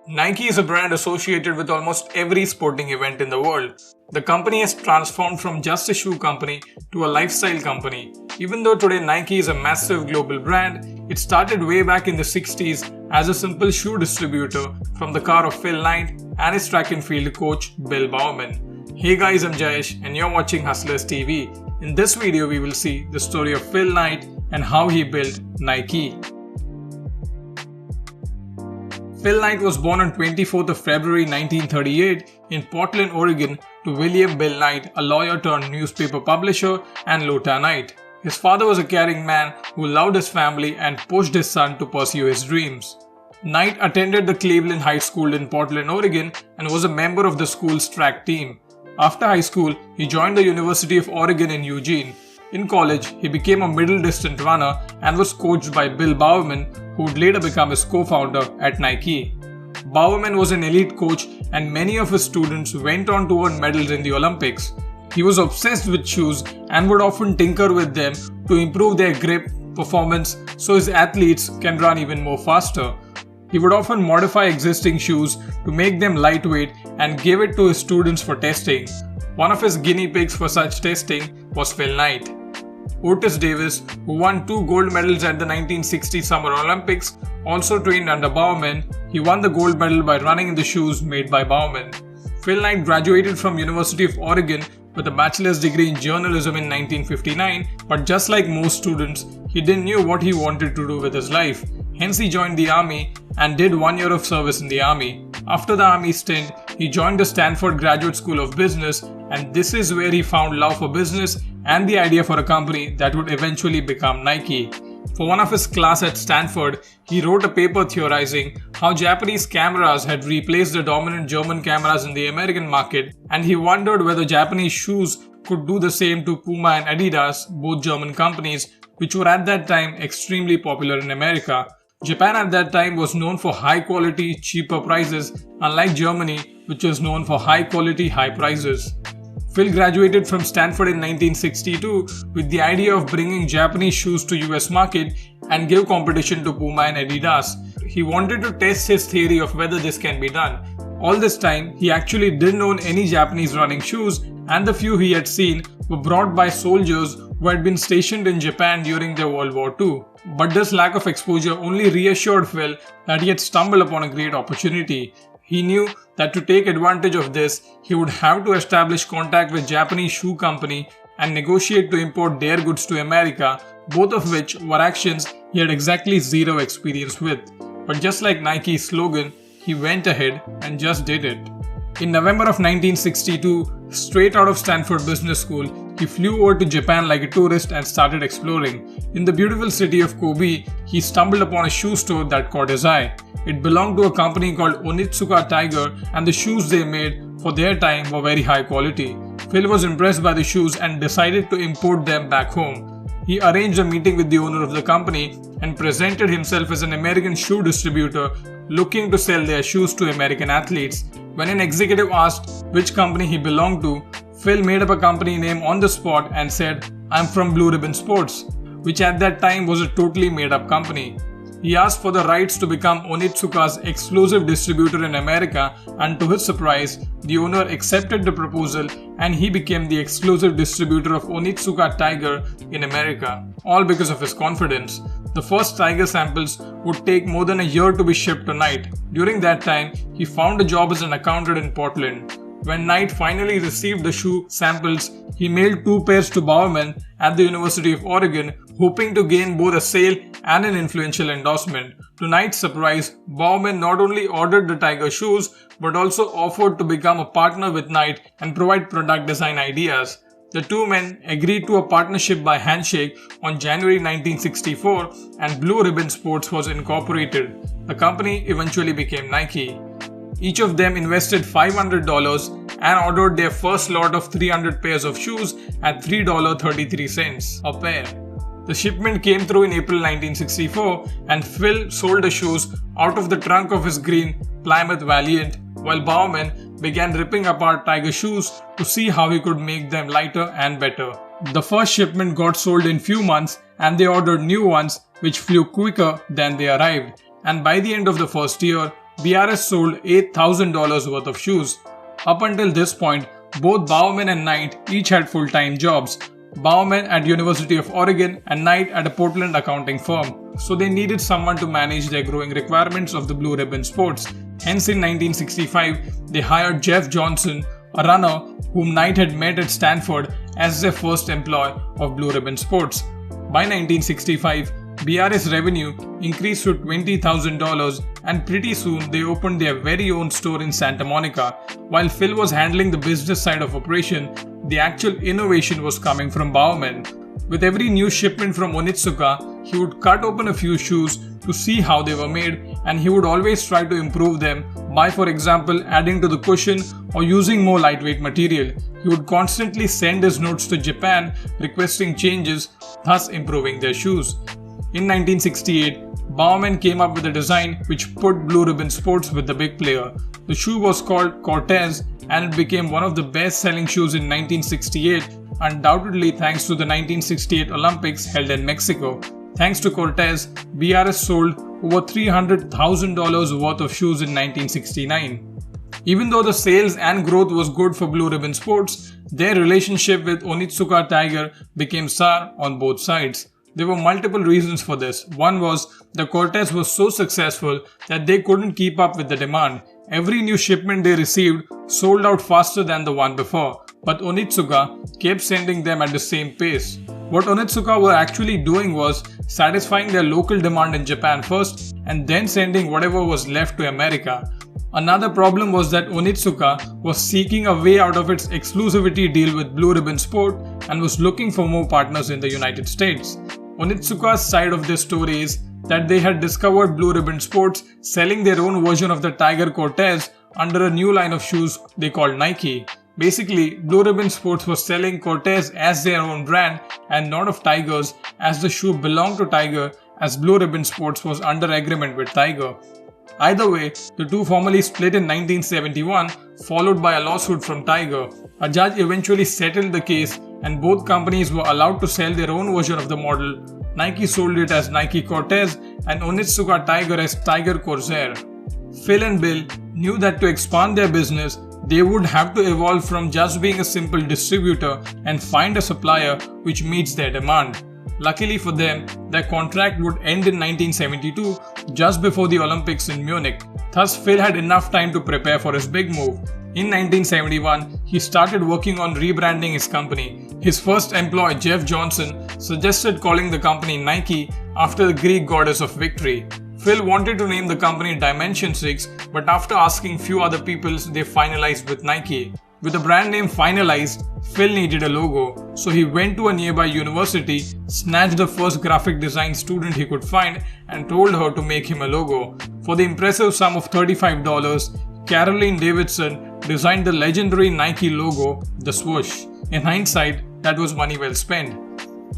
Nike is a brand associated with almost every sporting event in the world. The company has transformed from just a shoe company to a lifestyle company. Even though today Nike is a massive global brand, it started way back in the 60s as a simple shoe distributor from the car of Phil Knight and his track and field coach Bill Bowerman. Hey guys, I'm Jayesh and you're watching Hustlers TV. In this video, we will see the story of Phil Knight and how he built Nike. Phil Knight was born on 24th of February 1938 in Portland, Oregon to William Bill Knight, a lawyer turned newspaper publisher, and Lota Knight. His father was a caring man who loved his family and pushed his son to pursue his dreams. Knight attended the Cleveland High School in Portland, Oregon and was a member of the school's track team. After high school, he joined the University of Oregon in Eugene. In college, he became a middle distance runner and was coached by Bill Bowerman, who would later become his co-founder at Nike. Bowerman was an elite coach and many of his students went on to earn medals in the Olympics. He was obsessed with shoes and would often tinker with them to improve their grip, performance, so his athletes can run even more faster. He would often modify existing shoes to make them lightweight and give it to his students for testing. One of his guinea pigs for such testing was Phil Knight. Otis Davis, who won 2 gold medals at the 1960 Summer Olympics, also trained under Bowerman. He won the gold medal by running in the shoes made by Bowerman. Phil Knight graduated from University of Oregon with a bachelor's degree in journalism in 1959, but just like most students, he didn't know what he wanted to do with his life. Hence he joined the army and did 1 year of service in the army. After the army stint, he joined the Stanford Graduate School of Business, and this is where he found love for business and the idea for a company that would eventually become Nike. For one of his class at Stanford, he wrote a paper theorizing how Japanese cameras had replaced the dominant German cameras in the American market, and he wondered whether Japanese shoes could do the same to Puma and Adidas, both German companies, which were at that time extremely popular in America. Japan at that time was known for high quality, cheaper prices, unlike Germany, which was known for high quality, high prices. Phil graduated from Stanford in 1962 with the idea of bringing Japanese shoes to US market and give competition to Puma and Adidas. He wanted to test his theory of whether this can be done. All this time, he actually didn't own any Japanese running shoes, and the few he had seen were brought by soldiers who had been stationed in Japan during their World War II. But this lack of exposure only reassured Phil that he had stumbled upon a great opportunity. He knew that to take advantage of this, he would have to establish contact with Japanese shoe company and negotiate to import their goods to America, both of which were actions he had exactly zero experience with. But just like Nike's slogan, he went ahead and just did it. In November of 1962, straight out of Stanford Business School, he flew over to Japan like a tourist and started exploring. In the beautiful city of Kobe, he stumbled upon a shoe store that caught his eye. It belonged to a company called Onitsuka Tiger, and the shoes they made for their time were very high quality. Phil was impressed by the shoes and decided to import them back home. He arranged a meeting with the owner of the company and presented himself as an American shoe distributor looking to sell their shoes to American athletes. When an executive asked which company he belonged to, Phil made up a company name on the spot and said, "I'm from Blue Ribbon Sports," which at that time was a totally made up company. He asked for the rights to become Onitsuka's exclusive distributor in America, and to his surprise, the owner accepted the proposal and he became the exclusive distributor of Onitsuka Tiger in America, all because of his confidence. The first Tiger samples would take more than a year to be shipped to Knight. During that time, he found a job as an accountant in Portland. When Knight finally received the shoe samples, he mailed 2 pairs to Bowerman at the University of Oregon, hoping to gain both a sale and an influential endorsement. To Knight's surprise, Bowerman not only ordered the Tiger shoes, but also offered to become a partner with Knight and provide product design ideas. The two men agreed to a partnership by handshake on January 1964, and Blue Ribbon Sports was incorporated. The company eventually became Nike. Each of them invested $500 and ordered their first lot of 300 pairs of shoes at $3.33 a pair. The shipment came through in April 1964, and Phil sold the shoes out of the trunk of his green Plymouth Valiant, while Bowerman began ripping apart Tiger shoes to see how he could make them lighter and better. The first shipment got sold in few months, and they ordered new ones which flew quicker than they arrived. And by the end of the first year, BRS sold $8,000 worth of shoes. Up until this point, both Bowerman and Knight each had full-time jobs. Bowerman at University of Oregon and Knight at a Portland accounting firm. So they needed someone to manage their growing requirements of the Blue Ribbon Sports. Hence in 1965, they hired Jeff Johnson, a runner whom Knight had met at Stanford, as their first employee of Blue Ribbon Sports. By 1965, BRS revenue increased to $20,000 and pretty soon they opened their very own store in Santa Monica. While Phil was handling the business side of operation, the actual innovation was coming from Bowerman. With every new shipment from Onitsuka, he would cut open a few shoes to see how they were made, and he would always try to improve them by, for example, adding to the cushion or using more lightweight material. He would constantly send his notes to Japan requesting changes, thus improving their shoes. In 1968, Bowerman came up with a design which put Blue Ribbon Sports with the big player. The shoe was called Cortez and it became one of the best-selling shoes in 1968, undoubtedly thanks to the 1968 Olympics held in Mexico. Thanks to Cortez, BRS sold over $300,000 worth of shoes in 1969. Even though the sales and growth was good for Blue Ribbon Sports, their relationship with Onitsuka Tiger became sour on both sides. There were multiple reasons for this. One was the Cortez was so successful that they couldn't keep up with the demand. Every new shipment they received sold out faster than the one before, but Onitsuka kept sending them at the same pace. What Onitsuka were actually doing was satisfying their local demand in Japan first and then sending whatever was left to America. Another problem was that Onitsuka was seeking a way out of its exclusivity deal with Blue Ribbon Sport and was looking for more partners in the United States. Onitsuka's side of this story is that they had discovered Blue Ribbon Sports selling their own version of the Tiger Cortez under a new line of shoes they called Nike. Basically, Blue Ribbon Sports was selling Cortez as their own brand and not of Tiger's, as the shoe belonged to Tiger, as Blue Ribbon Sports was under agreement with Tiger. Either way, the two formally split in 1971, followed by a lawsuit from Tiger. A judge eventually settled the case and both companies were allowed to sell their own version of the model. Nike sold it as Nike Cortez and Onitsuka Tiger as Tiger Corsair. Phil and Bill knew that to expand their business, they would have to evolve from just being a simple distributor and find a supplier which meets their demand. Luckily for them, their contract would end in 1972, just before the Olympics in Munich. Thus, Phil had enough time to prepare for his big move. In 1971, he started working on rebranding his company. His first employee, Jeff Johnson, suggested calling the company Nike after the Greek goddess of victory. Phil wanted to name the company Dimension 6, but after asking few other people, they finalized with Nike. With the brand name finalized, Phil needed a logo, so he went to a nearby university, snatched the first graphic design student he could find, and told her to make him a logo. For the impressive sum of $35, Caroline Davidson designed the legendary Nike logo, the swoosh. In hindsight, that was money well spent.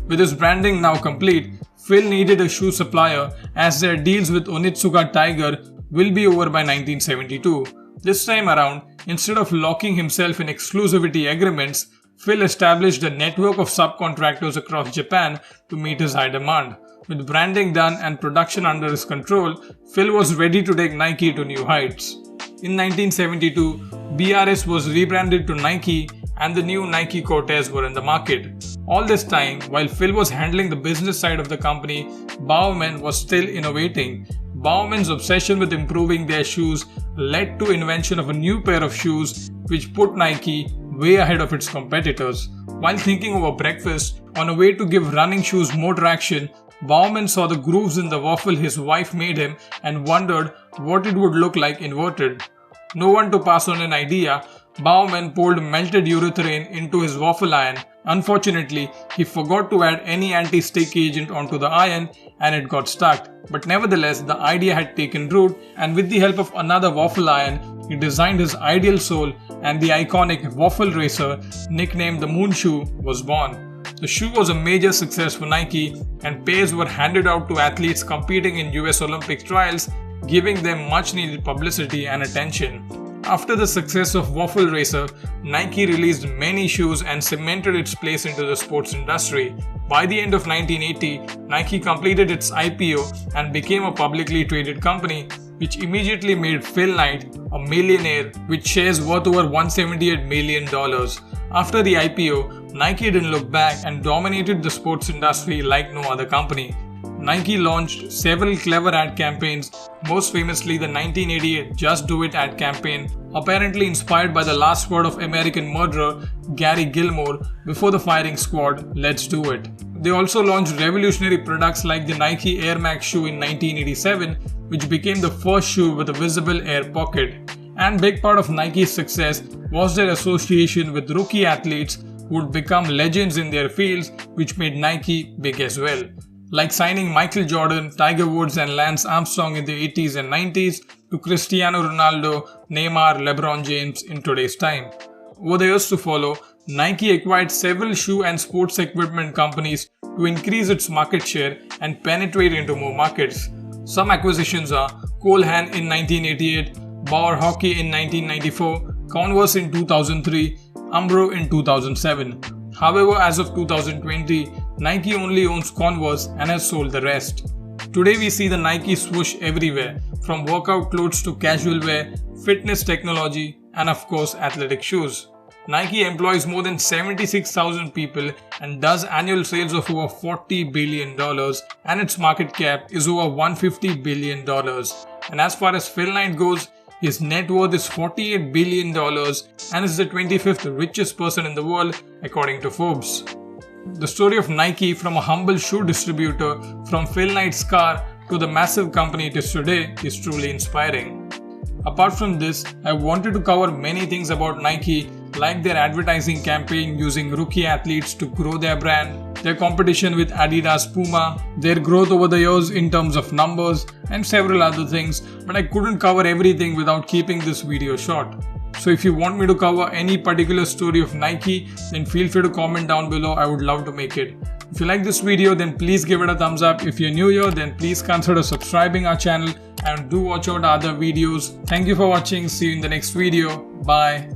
With his branding now complete, Phil needed a shoe supplier as their deals with Onitsuka Tiger will be over by 1972. This time around, instead of locking himself in exclusivity agreements, Phil established a network of subcontractors across Japan to meet his high demand. With branding done and production under his control, Phil was ready to take Nike to new heights. In 1972, BRS was rebranded to Nike and the new Nike Cortez were in the market. All this time, while Phil was handling the business side of the company, Bowerman was still innovating. Bowerman's obsession with improving their shoes led to invention of a new pair of shoes which put Nike way ahead of its competitors. While thinking over breakfast on a way to give running shoes more traction, Bowerman saw the grooves in the waffle his wife made him and wondered what it would look like inverted. No one to pass on an idea, Bowerman poured melted urethane into his waffle iron. Unfortunately, he forgot to add any anti-stick agent onto the iron and it got stuck. But nevertheless, the idea had taken root, and with the help of another waffle iron, he designed his ideal sole, and the iconic waffle racer, nicknamed the Moon Shoe, was born. The shoe was a major success for Nike, and pairs were handed out to athletes competing in US Olympic trials, giving them much needed publicity and attention. After the success of Waffle Racer, Nike released many shoes and cemented its place into the sports industry. By the end of 1980, Nike completed its IPO and became a publicly traded company. which immediately made Phil Knight a millionaire with shares worth over $178 million. After the IPO, Nike didn't look back and dominated the sports industry like no other company. Nike launched several clever ad campaigns, most famously the 1988 Just Do It ad campaign, apparently inspired by the last word of American murderer Gary Gilmore before the firing squad, "Let's do it." They also launched revolutionary products like the Nike Air Max shoe in 1987, which became the first shoe with a visible air pocket. And big part of Nike's success was their association with rookie athletes who would become legends in their fields, which made Nike big as well. Like signing Michael Jordan, Tiger Woods and Lance Armstrong in the 80s and 90s to Cristiano Ronaldo, Neymar, LeBron James in today's time. Over the years to follow, Nike acquired several shoe and sports equipment companies to increase its market share and penetrate into more markets. Some acquisitions are Cole Haan in 1988, Bauer Hockey in 1994, Converse in 2003, Umbro in 2007. However, as of 2020, Nike only owns Converse and has sold the rest. Today we see the Nike swoosh everywhere, from workout clothes to casual wear, fitness technology, and of course athletic shoes. Nike employs more than 76,000 people and does annual sales of over $40 billion, and its market cap is over $150 billion. And as far as Phil Knight goes, his net worth is $48 billion and is the 25th richest person in the world according to Forbes. The story of Nike from a humble shoe distributor from Phil Knight's car to the massive company it is today is truly inspiring. Apart from this, I wanted to cover many things about Nike, like their advertising campaign using rookie athletes to grow their brand, their competition with Adidas Puma, their growth over the years in terms of numbers, and several other things, but I couldn't cover everything without keeping this video short. So if you want me to cover any particular story of Nike, then feel free to comment down below. I would love to make it. If you like this video, then please give it a thumbs up. If you're new here, then please consider subscribing our channel and do watch out other videos. Thank you for watching. See you in the next video. Bye.